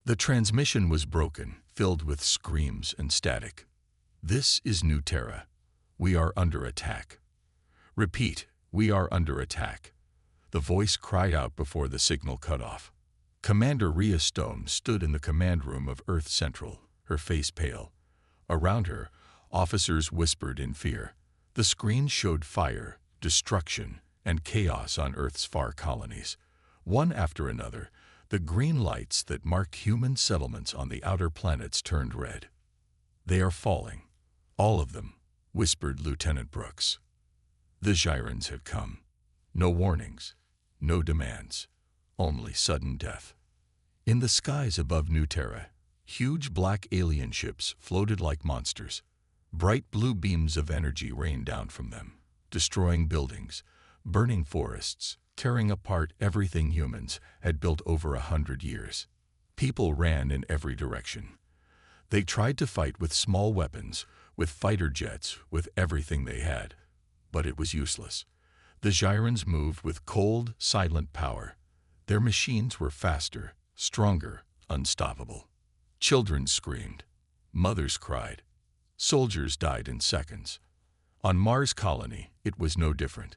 The transmission was broken, filled with screams and static. "This is New Terra. We are under attack." "Repeat, we are under attack." The voice cried out before the signal cut off. Commander Rhea Stone stood in the command room of Earth Central, her face pale. Around her, officers whispered in fear. The screen showed fire, destruction, and chaos on Earth's far colonies. One after another, the green lights that marked human settlements on the outer planets turned red. "They are falling. All of them," whispered Lieutenant Brooks. The Gyrans had come. No warnings, no demands, only sudden death. In the skies above New Terra, huge black alien ships floated like monsters. Bright blue beams of energy rained down from them, destroying buildings, burning forests, tearing apart everything humans had built over 100 years. People ran in every direction. They tried to fight with small weapons, with fighter jets, with everything they had. But it was useless. The Gyrans moved with cold, silent power. Their machines were faster, stronger, unstoppable. Children screamed. Mothers cried. Soldiers died in seconds. On Mars Colony, it was no different.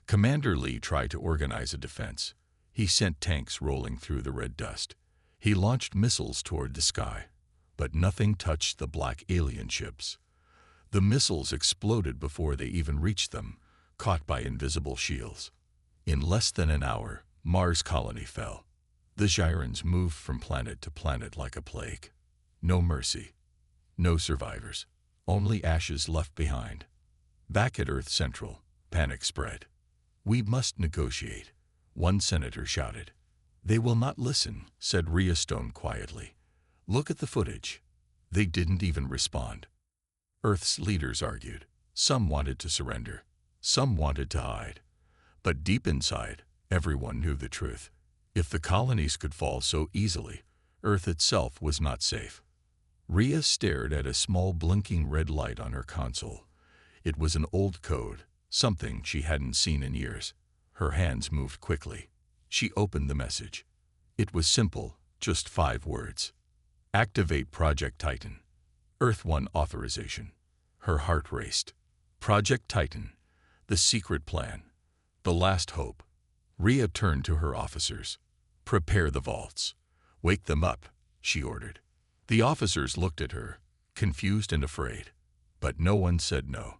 Commander Lee tried to organize a defense. He sent tanks rolling through the red dust. He launched missiles toward the sky. But nothing touched the black alien ships. The missiles exploded before they even reached them, caught by invisible shields. In less than an hour, Mars Colony fell. The Gyrans moved from planet to planet like a plague. No mercy. No survivors. Only ashes left behind. Back at Earth Central, panic spread. "We must negotiate," one senator shouted. "They will not listen," said Rhea Stone quietly. "Look at the footage." They didn't even respond. Earth's leaders argued. Some wanted to surrender. Some wanted to hide. But deep inside, everyone knew the truth. If the colonies could fall so easily, Earth itself was not safe. Rhea stared at a small blinking red light on her console. It was an old code, something she hadn't seen in years. Her hands moved quickly. She opened the message. It was simple, just 5 words. "Activate Project Titan. Earth 1 authorization." Her heart raced. Project Titan, the secret plan, the last hope. Rhea turned to her officers. "Prepare the vaults. Wake them up," she ordered. The officers looked at her, confused and afraid, but no one said no.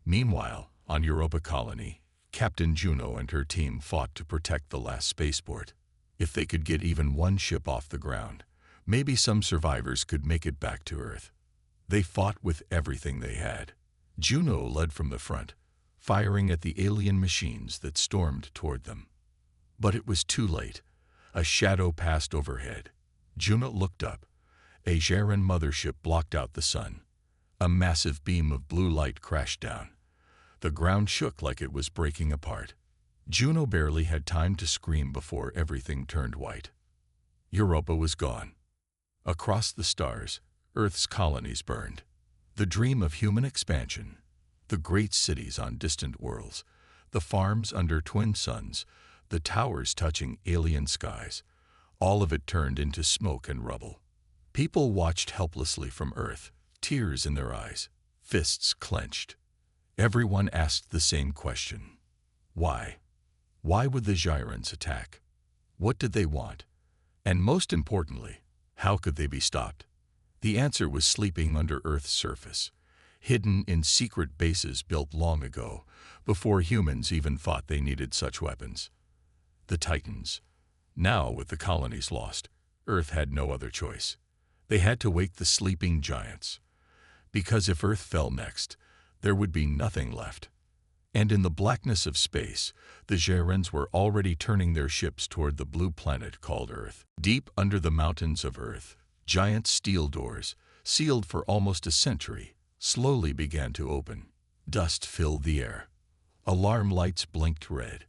Meanwhile, on Europa Colony, Captain Juno and her team fought to protect the last spaceport. If they could get even one ship off the ground, maybe some survivors could make it back to Earth. They fought with everything they had. Juno led from the front, firing at the alien machines that stormed toward them. But it was too late. A shadow passed overhead. Juno looked up. A Ghyran mothership blocked out the sun. A massive beam of blue light crashed down. The ground shook like it was breaking apart. Juno barely had time to scream before everything turned white. Europa was gone. Across the stars, Earth's colonies burned. The dream of human expansion, the great cities on distant worlds, the farms under twin suns, the towers touching alien skies, all of it turned into smoke and rubble. People watched helplessly from Earth, tears in their eyes, fists clenched. Everyone asked the same question. Why? Why would the Gyrans attack? What did they want? And most importantly, how could they be stopped? The answer was sleeping under Earth's surface, hidden in secret bases built long ago, before humans even thought they needed such weapons. The Titans. Now, with the colonies lost, Earth had no other choice. They had to wake the sleeping giants. Because if Earth fell next, there would be nothing left. And in the blackness of space, the Gyrans were already turning their ships toward the blue planet called Earth. Deep under the mountains of Earth, giant steel doors, sealed for almost a century, slowly began to open. Dust filled the air. Alarm lights blinked red.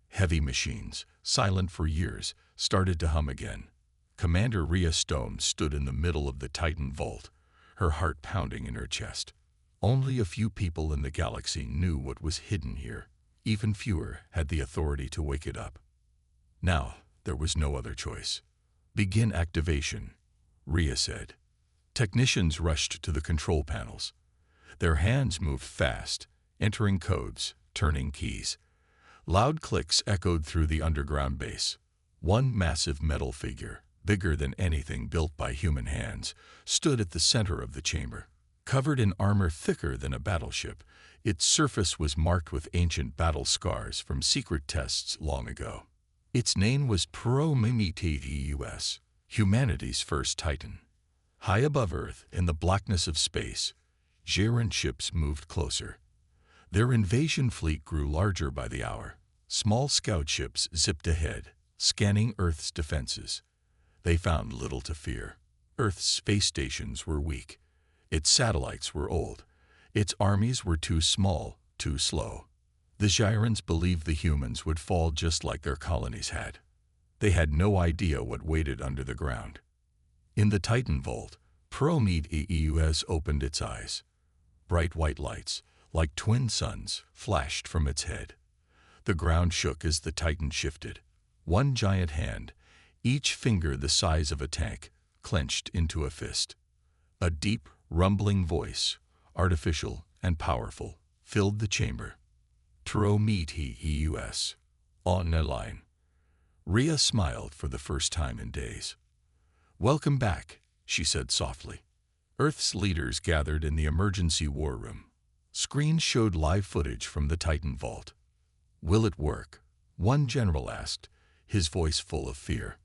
Heavy machines, silent for years, started to hum again. Commander Rhea Stone stood in the middle of the Titan vault, her heart pounding in her chest. Only a few people in the galaxy knew what was hidden here. Even fewer had the authority to wake it up. Now, there was no other choice. Begin activation, Rhea said. Technicians rushed to the control panels. Their hands moved fast, entering codes, turning keys. Loud clicks echoed through the underground base. One massive metal figure, bigger than anything built by human hands, stood at the center of the chamber. Covered in armor thicker than a battleship, its surface was marked with ancient battle scars from secret tests long ago. Its name was Prometheus, humanity's first Titan. High above Earth, in the blackness of space, Geran ships moved closer. Their invasion fleet grew larger by the hour. Small scout ships zipped ahead, scanning Earth's defenses. They found little to fear. Earth's space stations were weak. Its satellites were old. Its armies were too small, too slow. The Gerans believed the humans would fall just like their colonies had. They had no idea what waited under the ground. In the Titan Vault, Prometheus opened its eyes. Bright white lights, like twin suns, flashed from its head. The ground shook as the Titan shifted. One giant hand, each finger the size of a tank, clenched into a fist. A deep, rumbling voice, artificial and powerful, filled the chamber. Prometheus, on the line. Rhea smiled for the first time in days. "Welcome back," she said softly. Earth's leaders gathered in the emergency war room. Screens showed live footage from the Titan Vault. "Will it work?" one general asked, his voice full of fear.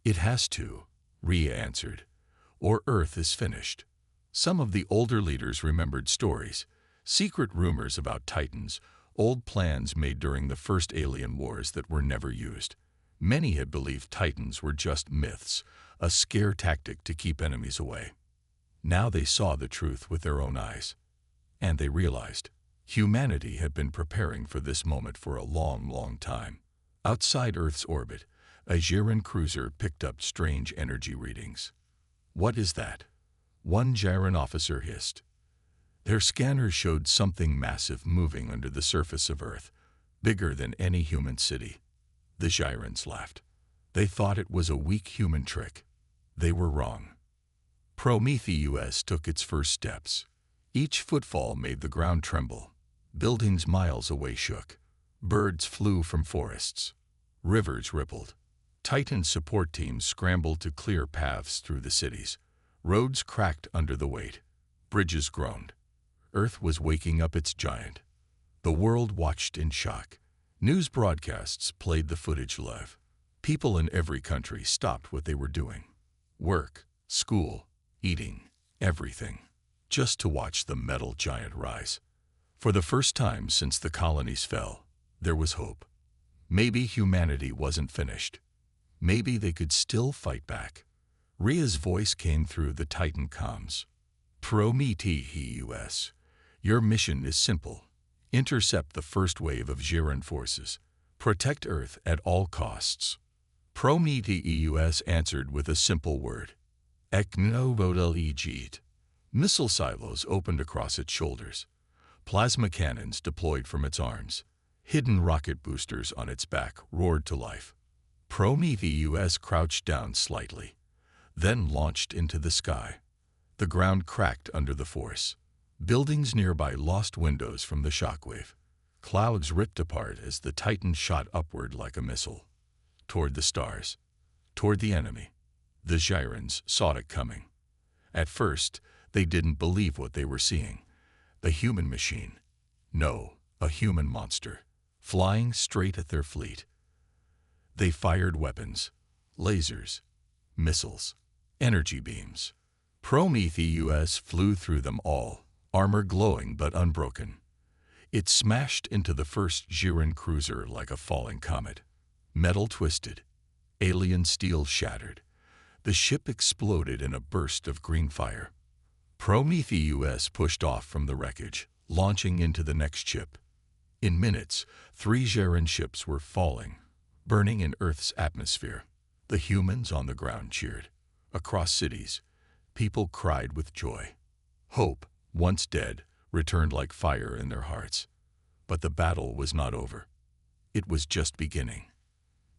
"It has to," Rhea answered, "or Earth is finished." Some of the older leaders remembered stories, secret rumors about Titans, old plans made during the first alien wars that were never used. Many had believed Titans were just myths, a scare tactic to keep enemies away. Now they saw the truth with their own eyes. And they realized humanity had been preparing for this moment for a long, long time. Outside Earth's orbit, a Geran cruiser picked up strange energy readings. "What is that?" one Geran officer hissed. Their scanners showed something massive moving under the surface of Earth, bigger than any human city. The Gerans laughed. They thought it was a weak human trick. They were wrong. Prometheus took its first steps. Each footfall made the ground tremble. Buildings miles away shook. Birds flew from forests. Rivers rippled. Titan support teams scrambled to clear paths through the cities. Roads cracked under the weight. Bridges groaned. Earth was waking up its giant. The world watched in shock. News broadcasts played the footage live. People in every country stopped what they were doing. Work, school, eating, everything, just to watch the metal giant rise. For the first time since the colonies fell, there was hope. Maybe humanity wasn't finished. Maybe they could still fight back. Rhea's voice came through the Titan comms. "Prometheus, your mission is simple. Intercept the first wave of Geran forces. Protect Earth at all costs." Prometheus answered with a simple word. Eknobodelegit. Missile silos opened across its shoulders. Plasma cannons deployed from its arms. Hidden rocket boosters on its back roared to life. Prometheus crouched down slightly, then launched into the sky. The ground cracked under the force. Buildings nearby lost windows from the shockwave. Clouds ripped apart as the Titan shot upward like a missile. Toward the stars. Toward the enemy. The Gerans saw it coming. At first, they didn't believe what they were seeing. The human machine. No, a human monster. Flying straight at their fleet. They fired weapons. Lasers. Missiles. Energy beams. Prometheus flew through them all, armor glowing but unbroken. It smashed into the first Geran cruiser like a falling comet. Metal twisted. Alien steel shattered. The ship exploded in a burst of green fire. Prometheus pushed off from the wreckage, launching into the next ship. In minutes, 3 Geran ships were falling, burning in Earth's atmosphere. The humans on the ground cheered. Across cities, people cried with joy. Hope, once dead, returned like fire in their hearts. But the battle was not over. It was just beginning.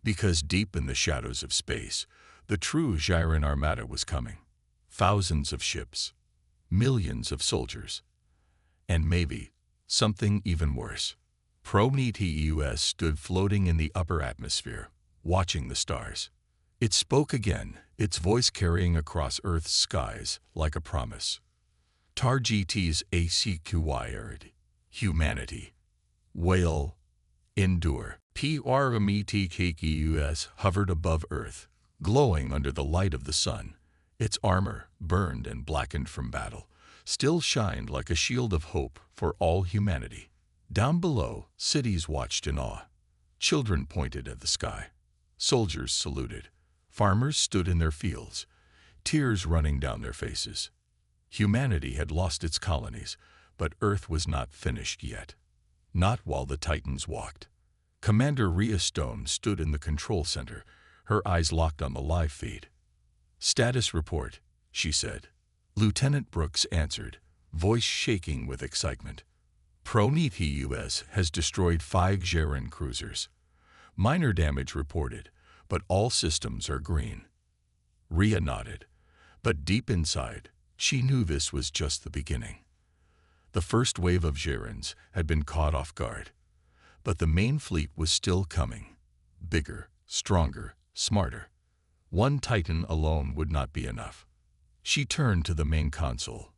Because deep in the shadows of space, The true Gyran armada was coming. Thousands of ships, millions of soldiers, and maybe something even worse. Prometheus stood floating in the upper atmosphere, watching the stars. It spoke again, its voice carrying across Earth's skies like a promise. Targetes ACQYRD. Humanity. Whale. Endure. Prometheus hovered above Earth, glowing under the light of the sun. Its armor, burned and blackened from battle, still shined like a shield of hope for all humanity. Down below, cities watched in awe. Children pointed at the sky. Soldiers saluted. Farmers stood in their fields, tears running down their faces. Humanity had lost its colonies, but Earth was not finished yet. Not while the Titans walked. Commander Rhea Stone stood in the control center, her eyes locked on the live feed. "Status report," she said. Lieutenant Brooks answered, voice shaking with excitement. "Prometheus has destroyed 5 Gyran cruisers. Minor damage reported, but all systems are green." Rhea nodded, but deep inside, she knew this was just the beginning. The first wave of Gyrans had been caught off guard, but the main fleet was still coming. Bigger, stronger, smarter. One Titan alone would not be enough. She turned to the main console.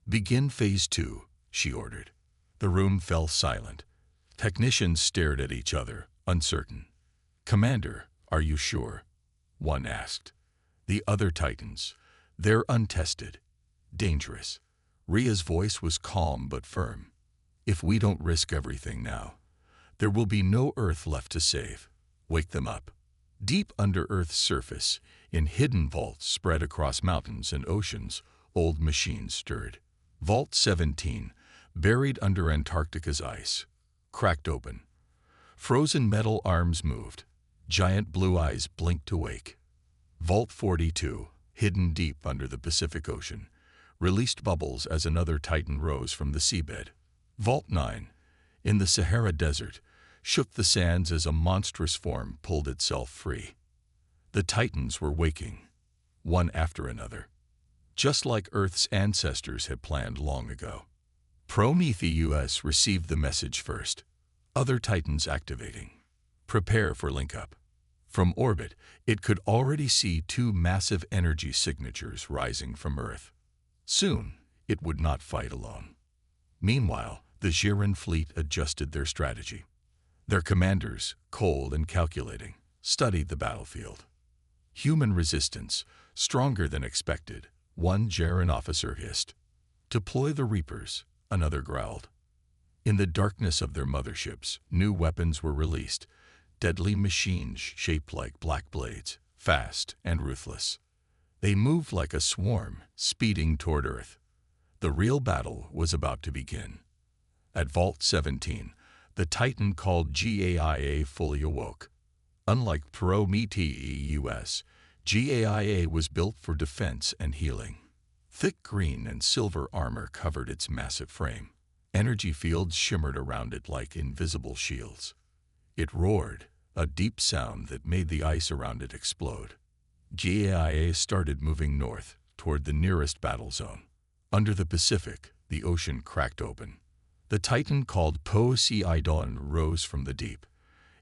"Begin Phase 2, she ordered. The room fell silent. Technicians stared at each other, uncertain. "Commander, are you sure?" one asked. "The other Titans, they're untested, dangerous." Rhea's voice was calm but firm. "If we don't risk everything now, there will be no Earth left to save. Wake them up." Deep under Earth's surface, in hidden vaults spread across mountains and oceans, old machines stirred. Vault 17, buried under Antarctica's ice, cracked open. Frozen metal arms moved. Giant blue eyes blinked awake. Vault 42, hidden deep under the Pacific Ocean, released bubbles as another Titan rose from the seabed. Vault 9, in the Sahara Desert, shook the sands as a monstrous form pulled itself free. The Titans were waking, one after another, just like Earth's ancestors had planned long ago. Prometheus received the message first. Other Titans activating. Prepare for link-up. From orbit, it could already see 2 massive energy signatures rising from Earth. Soon, it would not fight alone. Meanwhile, the Gyran fleet adjusted their strategy. Their commanders, cold and calculating, studied the battlefield. "Human resistance, stronger than expected," one Gyran officer hissed. "Deploy the Reapers," another growled. In the darkness of their motherships, new weapons were released, deadly machines shaped like black blades, fast and ruthless. They moved like a swarm, speeding toward Earth. The real battle was about to begin. At Vault 17, the Titan called GAIA fully awoke. Unlike Prometheus, GAIA was built for defense and healing. Thick green and silver armor covered its massive frame. Energy fields shimmered around it like invisible shields. It roared, a deep sound that made the ice around it explode. GAIA started moving north, toward the nearest battle zone. Under the Pacific, the ocean cracked open. The Titan called Poseidon rose from the deep.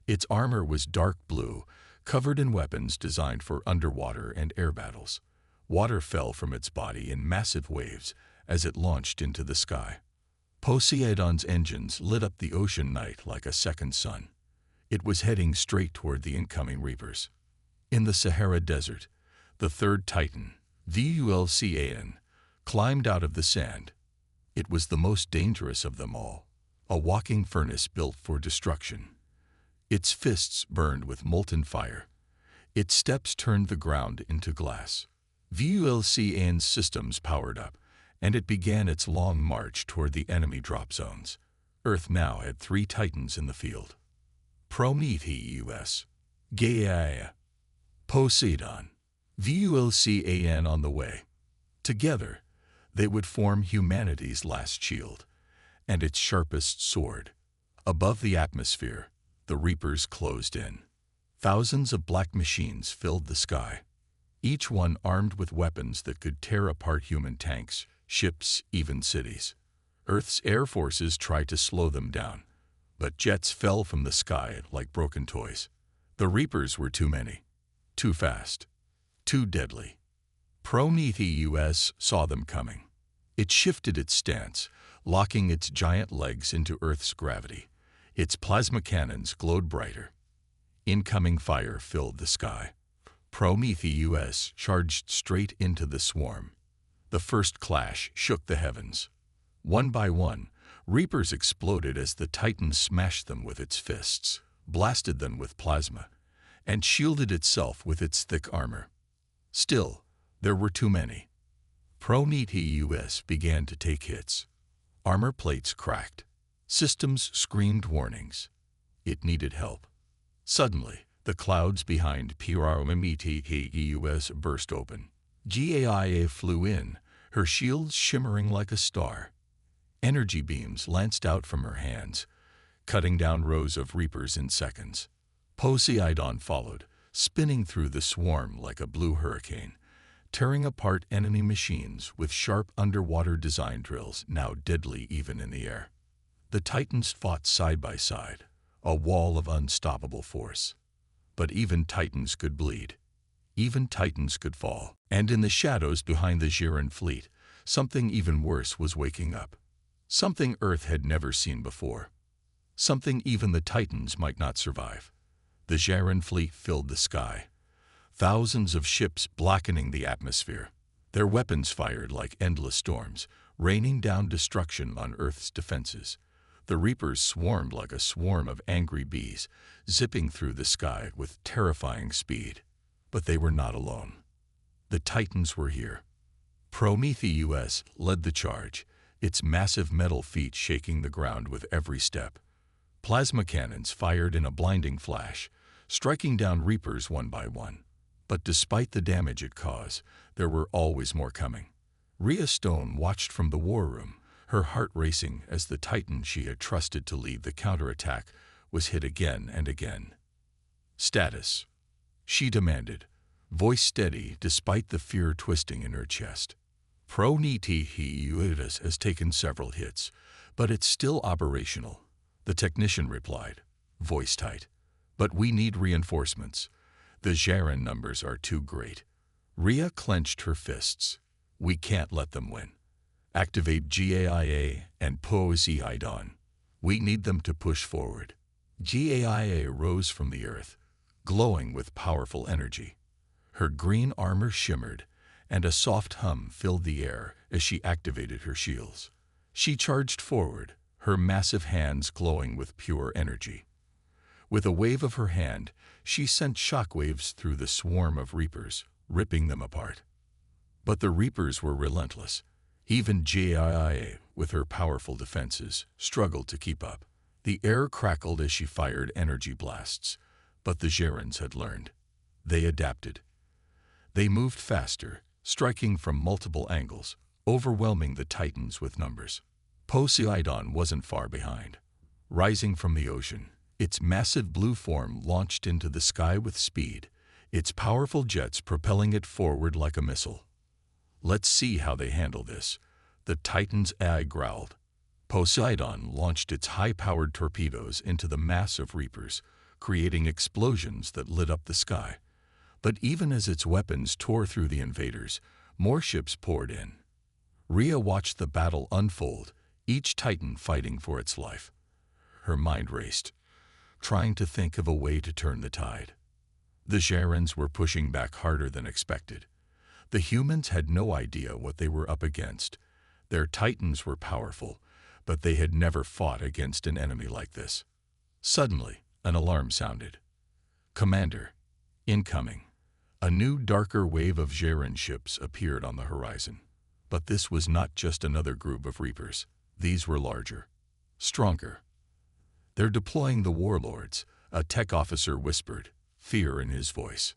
Its armor was dark blue, covered in weapons designed for underwater and air battles. Water fell from its body in massive waves as it launched into the sky. Poseidon's engines lit up the ocean night like a second sun. It was heading straight toward the incoming Reapers. In the Sahara Desert, the third Titan, Vulcan, climbed out of the sand. It was the most dangerous of them all, a walking furnace built for destruction. Its fists burned with molten fire. Its steps turned the ground into glass. Vulcan's systems powered up, and it began its long march toward the enemy drop zones. Earth now had 3 Titans in the field. Prometheus, Gaia, Poseidon, Vulcan on the way. Together, they would form humanity's last shield, and its sharpest sword. Above the atmosphere, the Reapers closed in. Thousands of black machines filled the sky. each one armed with weapons that could tear apart human tanks, ships, even cities. Earth's air forces tried to slow them down, but jets fell from the sky like broken toys. The Reapers were too many, too fast, too deadly. Prometheus saw them coming. It shifted its stance, locking its giant legs into Earth's gravity. Its plasma cannons glowed brighter. Incoming fire filled the sky. Prometheus charged straight into the swarm. The first clash shook the heavens. One by one, Reapers exploded as the Titan smashed them with its fists, blasted them with plasma, and shielded itself with its thick armor. Still, there were too many. Prometheus began to take hits. Armor plates cracked. Systems screamed warnings. It needed help. Suddenly, the clouds behind Prometheus burst open. Gaia flew in, her shields shimmering like a star. Energy beams lanced out from her hands, cutting down rows of Reapers in seconds. Poseidon followed, spinning through the swarm like a blue hurricane, tearing apart enemy machines with sharp underwater design drills now deadly even in the air. The Titans fought side by side, a wall of unstoppable force. But even Titans could bleed. Even Titans could fall. And in the shadows behind the Geran fleet, something even worse was waking up. Something Earth had never seen before. Something even the Titans might not survive. The Geran fleet filled the sky. Thousands of ships blackening the atmosphere. Their weapons fired like endless storms, raining down destruction on Earth's defenses. The Reapers swarmed like a swarm of angry bees, zipping through the sky with terrifying speed. But they were not alone. The Titans were here. Prometheus led the charge, its massive metal feet shaking the ground with every step. Plasma cannons fired in a blinding flash, striking down Reapers one by one. But despite the damage it caused, there were always more coming. Rhea Stone watched from the war room, her heart racing as the Titan she had trusted to lead the counterattack was hit again and again. Status, she demanded, voice steady despite the fear twisting in her chest. Prometheus has taken several hits, but it's still operational, the technician replied, voice tight. But we need reinforcements. The Geran numbers are too great. Rhea clenched her fists. We can't let them win. Activate Gaia and Poseidon. We need them to push forward. Gaia rose from the earth, glowing with powerful energy. Her green armor shimmered, and a soft hum filled the air as she activated her shields. She charged forward, her massive hands glowing with pure energy. With a wave of her hand, she sent shockwaves through the swarm of Reapers, ripping them apart. But the Reapers were relentless. Even Gaia, with her powerful defenses, struggled to keep up. The air crackled as she fired energy blasts, but the Gerans had learned. They adapted. They moved faster, striking from multiple angles, overwhelming the Titans with numbers. Poseidon wasn't far behind. Rising from the ocean, its massive blue form launched into the sky with speed, its powerful jets propelling it forward like a missile. Let's see how they handle this, the Titan's eye growled. Poseidon launched its high-powered torpedoes into the mass of Reapers, creating explosions that lit up the sky. But even as its weapons tore through the invaders, more ships poured in. Rhea watched the battle unfold, each Titan fighting for its life. Her mind raced, trying to think of a way to turn the tide. The Gerans were pushing back harder than expected. The humans had no idea what they were up against. Their Titans were powerful, but they had never fought against an enemy like this. Suddenly, an alarm sounded. Commander, incoming. A new darker wave of Geran ships appeared on the horizon. But this was not just another group of Reapers. These were larger, stronger. They're deploying the warlords, a tech officer whispered, fear in his voice.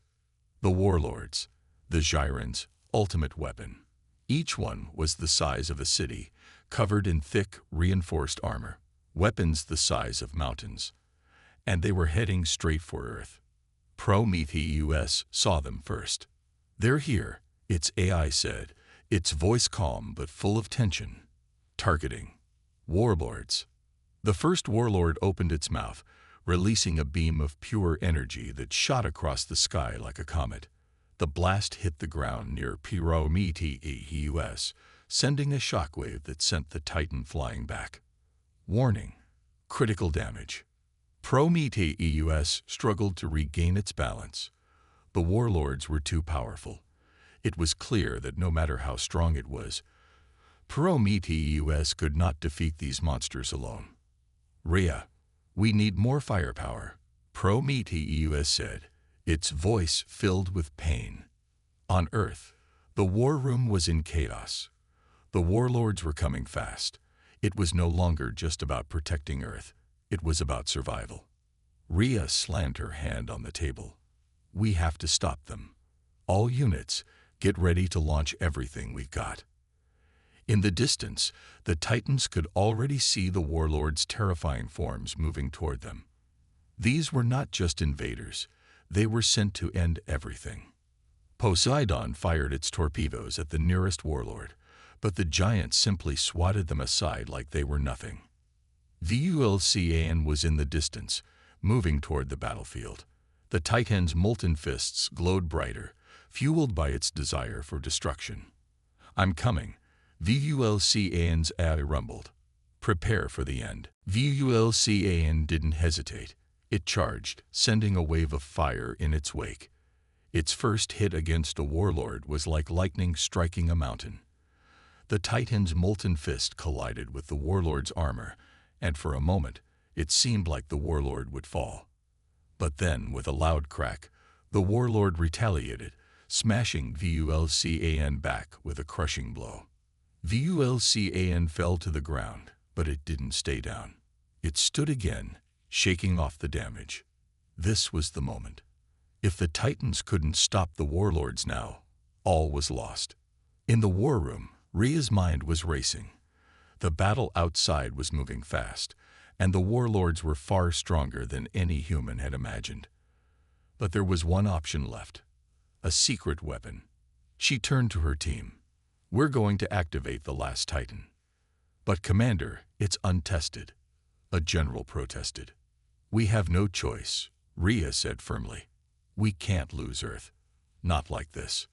The warlords, the Gerans' ultimate weapon. Each one was the size of a city, covered in thick, reinforced armor, weapons the size of mountains. And they were heading straight for Earth. Prometheus saw them first. "They're here," its AI said, its voice calm but full of tension. Targeting. Warlords. The first warlord opened its mouth, releasing a beam of pure energy that shot across the sky like a comet. The blast hit the ground near Prometheus, sending a shockwave that sent the Titan flying back. Warning. Critical damage. Prometheus struggled to regain its balance. The warlords were too powerful. It was clear that no matter how strong it was, Prometheus could not defeat these monsters alone. "Rhea, we need more firepower," Prometheus said, its voice filled with pain. On Earth, the war room was in chaos. The warlords were coming fast. It was no longer just about protecting Earth. It was about survival. Rhea slammed her hand on the table. "We have to stop them. All units, get ready to launch everything we've got." In the distance, the Titans could already see the warlords' terrifying forms moving toward them. These were not just invaders. They were sent to end everything. Poseidon fired its torpedoes at the nearest warlord, but the giant simply swatted them aside like they were nothing. Vulcan was in the distance, moving toward the battlefield. The Titan's molten fists glowed brighter, fueled by its desire for destruction. "I'm coming," Vulcan's eye rumbled. "Prepare for the end." Vulcan didn't hesitate. It charged, sending a wave of fire in its wake. Its first hit against a warlord was like lightning striking a mountain. The Titan's molten fist collided with the warlord's armor, and for a moment, it seemed like the warlord would fall. But then, with a loud crack, the warlord retaliated, smashing Vulcan back with a crushing blow. Vulcan fell to the ground, but it didn't stay down. It stood again, shaking off the damage. This was the moment. If the Titans couldn't stop the warlords now, all was lost. In the war room, Rhea's mind was racing. The battle outside was moving fast, and the warlords were far stronger than any human had imagined. But there was one option left: a secret weapon. She turned to her team. "We're going to activate the last Titan." "But Commander, it's untested," a general protested. "We have no choice," Rhea said firmly. "We can't lose Earth. Not like this."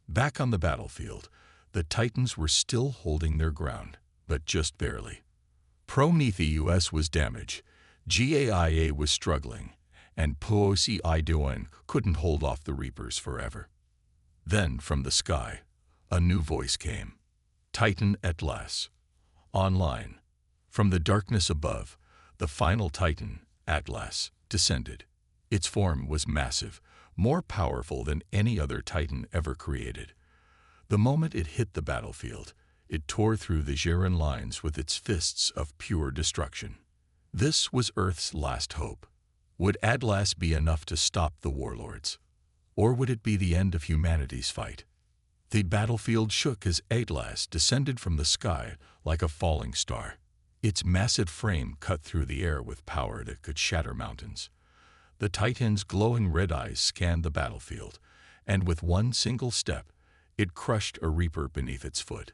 Back on the battlefield, the Titans were still holding their ground, but just barely. Prometheus was damaged, Gaia was struggling, and Poseidon couldn't hold off the Reapers forever. Then, from the sky, a new voice came. "Titan at last. Online." From the darkness above, the final Titan, Atlas, descended. Its form was massive, more powerful than any other Titan ever created. The moment it hit the battlefield, it tore through the Geran lines with its fists of pure destruction. This was Earth's last hope. Would Atlas be enough to stop the warlords? Or would it be the end of humanity's fight? The battlefield shook as Atlas descended from the sky like a falling star. Its massive frame cut through the air with power that could shatter mountains. The Titan's glowing red eyes scanned the battlefield, and with one single step, it crushed a Reaper beneath its foot.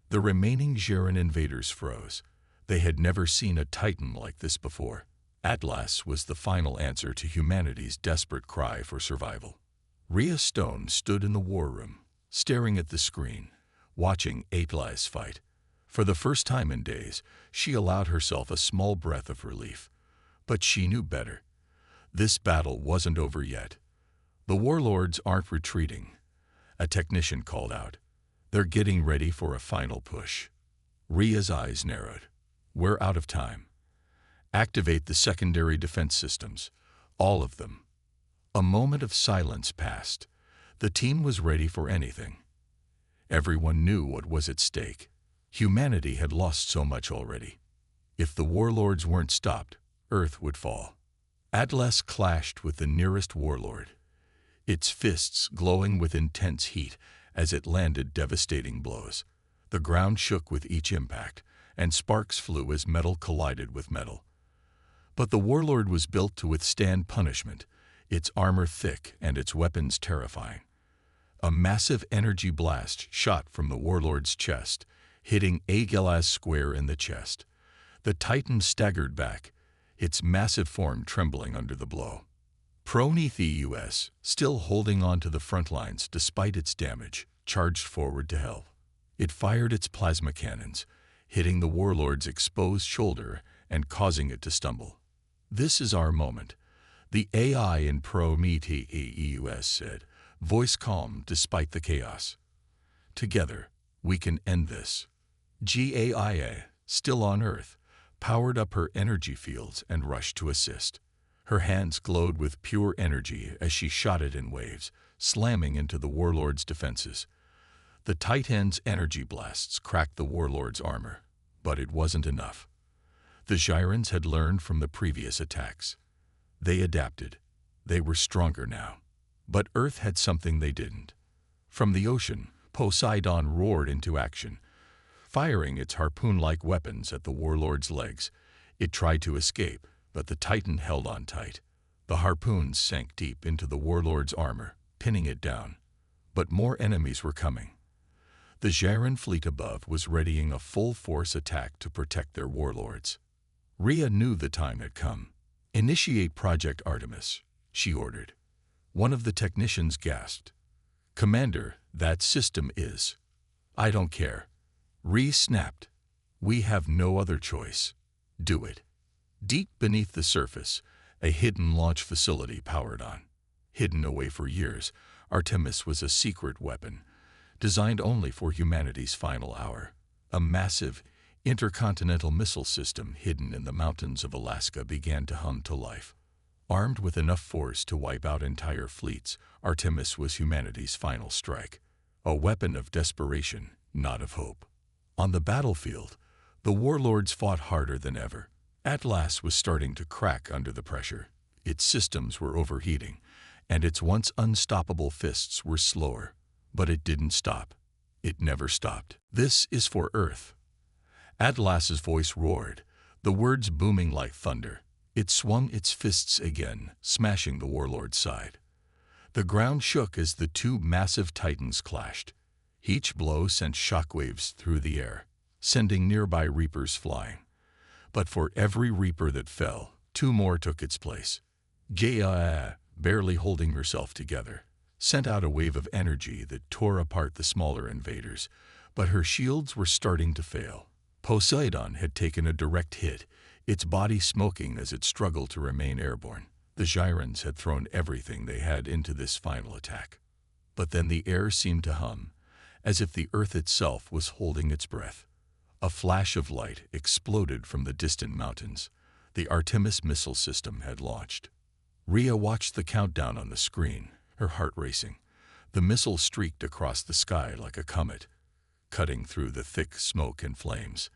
The remaining Geran invaders froze. They had never seen a Titan like this before. Atlas was the final answer to humanity's desperate cry for survival. Rhea Stone stood in the war room, staring at the screen, watching Atlas fight. For the first time in days, she allowed herself a small breath of relief. But she knew better. This battle wasn't over yet. "The warlords aren't retreating," a technician called out. "They're getting ready for a final push." Rhea's eyes narrowed. "We're out of time. Activate the secondary defense systems. All of them." A moment of silence passed. The team was ready for anything. Everyone knew what was at stake. Humanity had lost so much already. If the warlords weren't stopped, Earth would fall. Atlas clashed with the nearest warlord, its fists glowing with intense heat as it landed devastating blows. The ground shook with each impact, and sparks flew as metal collided with metal. But the warlord was built to withstand punishment, its armor thick and its weapons terrifying. A massive energy blast shot from the warlord's chest, hitting Agelas square in the chest. The Titan staggered back, its massive form trembling under the blow. Prometheus, still holding on to the front lines despite its damage, charged forward to help. It fired its plasma cannons, hitting the warlord's exposed shoulder and causing it to stumble. "This is our moment," the AI in Prometheus said, voice calm despite the chaos. "Together, we can end this." Gaia, still on Earth, powered up her energy fields and rushed to assist. Her hands glowed with pure energy as she shot it in waves, slamming into the warlord's defenses. The Titan's energy blasts cracked the warlord's armor, but it wasn't enough. The Gyrans had learned from the previous attacks. They adapted. They were stronger now. But Earth had something they didn't. From the ocean, Poseidon roared into action, firing its harpoon-like weapons at the warlord's legs. It tried to escape, but the Titan held on tight. The harpoons sank deep into the warlord's armor, pinning it down. But more enemies were coming. The Gyran fleet above was readying a full-force attack to protect their warlords. Rhea knew the time had come. "Initiate Project Artemis," she ordered. One of the technicians gasped. "Commander, that system is—" "I don't care." Rhea snapped. "We have no other choice. Do it." Deep beneath the surface, a hidden launch facility powered on. Hidden away for years, Artemis was a secret weapon, designed only for humanity's final hour. A massive, intercontinental missile system hidden in the mountains of Alaska began to hum to life. Armed with enough force to wipe out entire fleets, Artemis was humanity's final strike. A weapon of desperation, not of hope. On the battlefield, the warlords fought harder than ever. Atlas was starting to crack under the pressure. Its systems were overheating, and its once unstoppable fists were slower. But it didn't stop. It never stopped. "This is for Earth." Atlas's voice roared, the words booming like thunder. It swung its fists again, smashing the warlord's side. The ground shook as the two massive titans clashed. Each blow sent shockwaves through the air, sending nearby reapers flying. But for every reaper that fell, two more took its place. Gaia, barely holding herself together, sent out a wave of energy that tore apart the smaller invaders, but her shields were starting to fail. Poseidon had taken a direct hit, its body smoking as it struggled to remain airborne. The Gyrans had thrown everything they had into this final attack. But then the air seemed to hum, as if the Earth itself was holding its breath. A flash of light exploded from the distant mountains. The Artemis missile system had launched. Rhea watched the countdown on the screen, her heart racing. The missile streaked across the sky like a comet, cutting through the thick smoke and flames.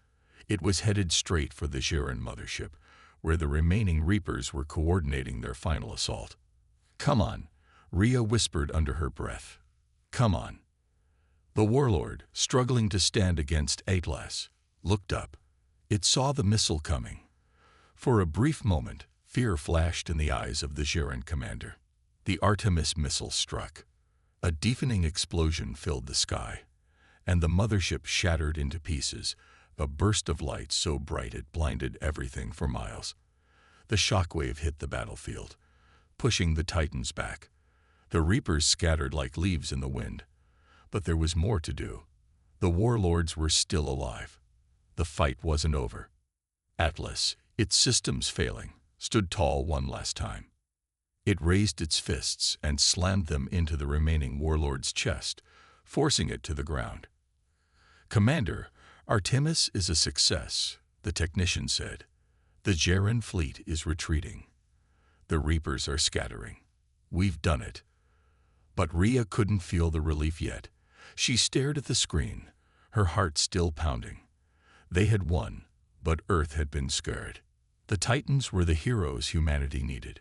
It was headed straight for the Gyran mothership, where the remaining Reapers were coordinating their final assault. "Come on," Rhea whispered under her breath. "Come on." The warlord, struggling to stand against Atlas, looked up. It saw the missile coming. For a brief moment, fear flashed in the eyes of the Gyran commander. The Artemis missile struck. A deafening explosion filled the sky, and the mothership shattered into pieces, a burst of light so bright it blinded everything for miles. The shockwave hit the battlefield, pushing the Titans back. The Reapers scattered like leaves in the wind. But there was more to do. The warlords were still alive. The fight wasn't over. Atlas, its systems failing, stood tall one last time. It raised its fists and slammed them into the remaining warlord's chest, forcing it to the ground. "Commander, Artemis is a success," the technician said. "The Gyran fleet is retreating. The Reapers are scattering. We've done it." But Rhea couldn't feel the relief yet. She stared at the screen, her heart still pounding. They had won, but Earth had been scared. The Titans were the heroes humanity needed,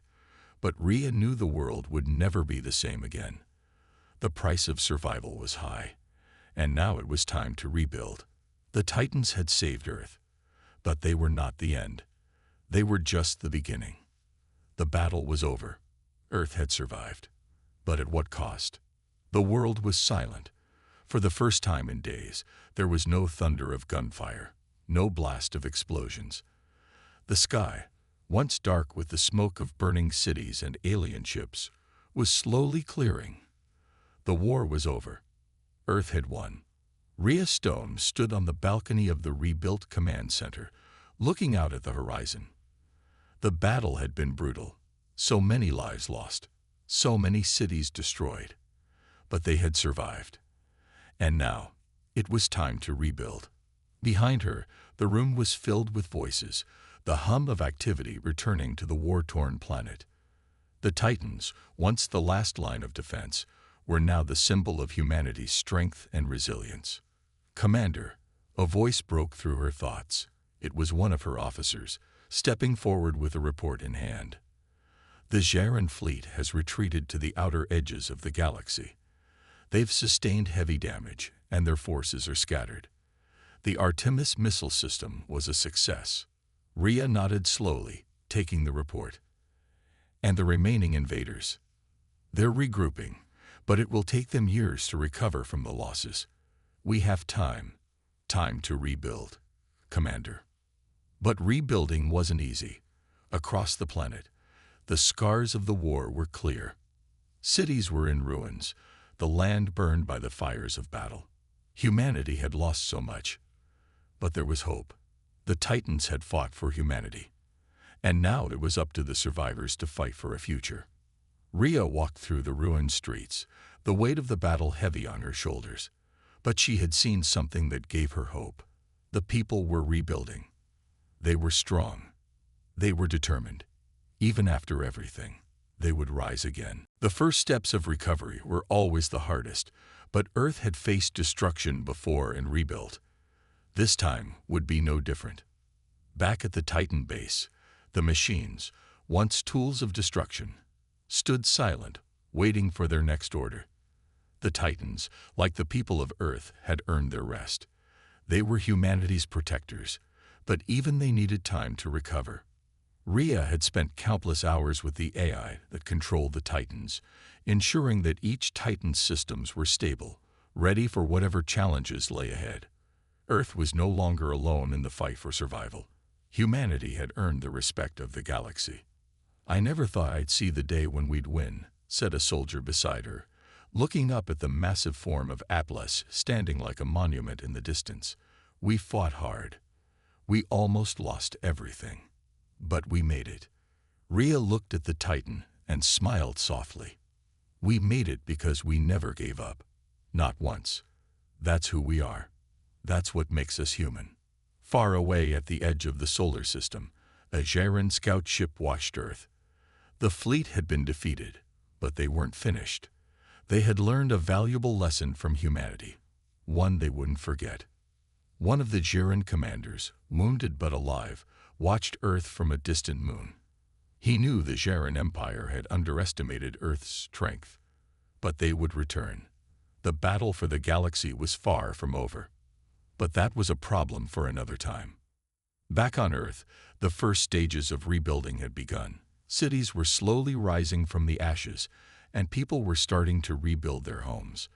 but Rhea knew the world would never be the same again. The price of survival was high, and now it was time to rebuild. The Titans had saved Earth, but they were not the end. They were just the beginning. The battle was over. Earth had survived. But at what cost? The world was silent. For the first time in days, there was no thunder of gunfire, no blast of explosions. The sky, once dark with the smoke of burning cities and alien ships, was slowly clearing. The war was over. Earth had won. Rhea Stone stood on the balcony of the rebuilt command center, looking out at the horizon. The battle had been brutal. So many lives lost. So many cities destroyed. But they had survived. And now, it was time to rebuild. Behind her, the room was filled with voices, the hum of activity returning to the war-torn planet. The Titans, once the last line of defense, were now the symbol of humanity's strength and resilience. "Commander," a voice broke through her thoughts. It was one of her officers, stepping forward with a report in hand. "The Jaren fleet has retreated to the outer edges of the galaxy. They've sustained heavy damage, and their forces are scattered. The Artemis missile system was a success." Rhea nodded slowly, taking the report. "And the remaining invaders? They're regrouping, but it will take them years to recover from the losses. We have time to rebuild, Commander." But rebuilding wasn't easy. Across the planet, the scars of the war were clear. Cities were in ruins, the land burned by the fires of battle. Humanity had lost so much. But there was hope. The Titans had fought for humanity. And now it was up to the survivors to fight for a future. Rhea walked through the ruined streets, the weight of the battle heavy on her shoulders. But she had seen something that gave her hope. The people were rebuilding. They were strong. They were determined. Even after everything, they would rise again. The first steps of recovery were always the hardest, but Earth had faced destruction before and rebuilt. This time would be no different. Back at the Titan base, the machines, once tools of destruction, stood silent, waiting for their next order. The Titans, like the people of Earth, had earned their rest. They were humanity's protectors, but even they needed time to recover. Rhea had spent countless hours with the AI that controlled the Titans, ensuring that each Titan's systems were stable, ready for whatever challenges lay ahead. Earth was no longer alone in the fight for survival. Humanity had earned the respect of the galaxy. "I never thought I'd see the day when we'd win," said a soldier beside her, looking up at the massive form of Atlas standing like a monument in the distance. "We fought hard. We almost lost everything. But we made it." Rhea looked at the Titan and smiled softly. "We made it because we never gave up. Not once. That's who we are. That's what makes us human." Far away at the edge of the solar system, a Jaren scout ship watched Earth. The fleet had been defeated, but they weren't finished. They had learned a valuable lesson from humanity, one they wouldn't forget. One of the Jaren commanders, wounded but alive, watched Earth from a distant moon. He knew the Jaren Empire had underestimated Earth's strength, but they would return. The battle for the galaxy was far from over. But that was a problem for another time. Back on Earth, the first stages of rebuilding had begun. Cities were slowly rising from the ashes, and people were starting to rebuild their homes.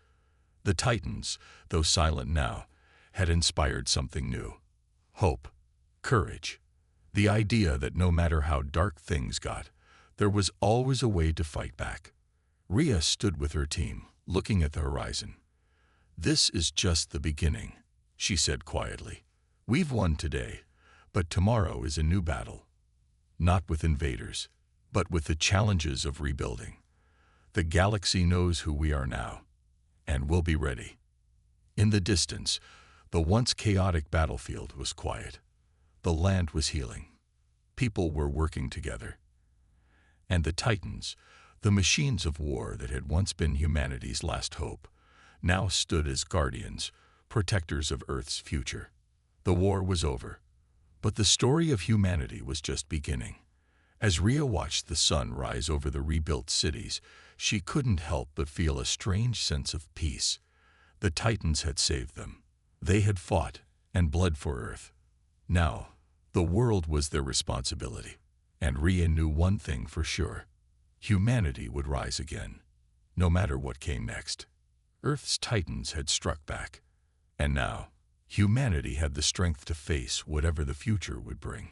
The Titans, though silent now, had inspired something new. Hope, courage, the idea that no matter how dark things got, there was always a way to fight back. Rhea stood with her team, looking at the horizon. "This is just the beginning," she said quietly. "We've won today, but tomorrow is a new battle. Not with invaders, but with the challenges of rebuilding. The galaxy knows who we are now, and we'll be ready." In the distance, the once chaotic battlefield was quiet. The land was healing. People were working together. And the Titans, the machines of war that had once been humanity's last hope, now stood as guardians, protectors of Earth's future. The war was over, but the story of humanity was just beginning. As Rhea watched the sun rise over the rebuilt cities, she couldn't help but feel a strange sense of peace. The Titans had saved them. They had fought and bled for Earth. Now, the world was their responsibility, and Rhea knew one thing for sure. Humanity would rise again, no matter what came next. Earth's titans had struck back, and now humanity had the strength to face whatever the future would bring.